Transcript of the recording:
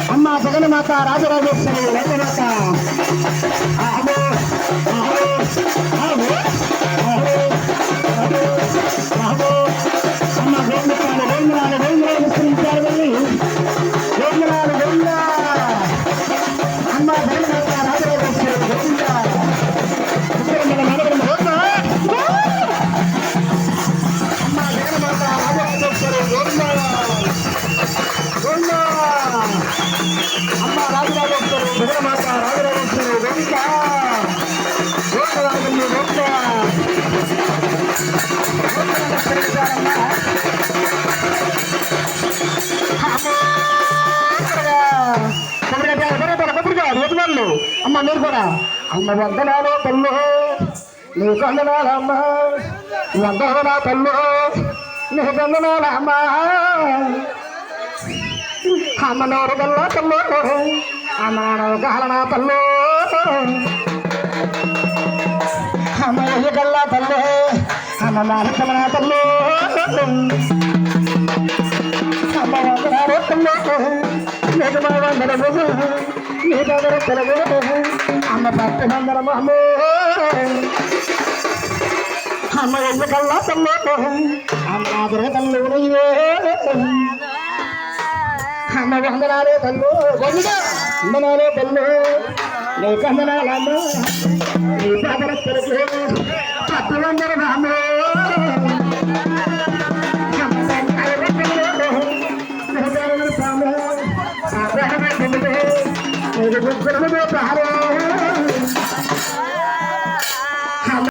అమ్మ జగన్మాత రాజరాజేశ్వరి రైతమాత అమ్మ వేంద్రాలు వేంద్రాలు వేంద్రాలు విస్తరించారు వెళ్ళి వేంద్రాలు వేంద్ర అమ్మ జగన్మాత రాజరాజేశ్వరి గోవింద అమ్మ జగన్మాత రాజరాజేశ్వరి గోవింద గోవింద అమ్మ రాజరాజేశ్వరి జగన్మాత రాజరాజేశ్వరి గోవింద గోవింద గోవింద అమ్మ మీరు కూడా అమ్మ వందనాలు తల్లు నీకు వందనాలమ్మ వందనా తల్లు నీకు వందనాలమ్మ అమ్మ నోరు గల్ల తల్లు అమ్మ నాన్న గాలనా తల్లు అమ్మ గల్ల తల్లు అమ్మ నాన్న తల్లు అమ్మ వందనాలు తల్లు నీకు మా వందనము నీ దగ్గర తెలుగు అమ్మ భక్తి వందనము అమ్మో అమ్మ ఎందుకల్లా తల్లు అమ్మ నాదర తల్లు అమ్మ వందనాలే తల్లు వందనాలే తల్లు నీకు వందనాలమ్మ నీ దగ్గర తెలుగు భక్తి వందనము అమ్మో मुझे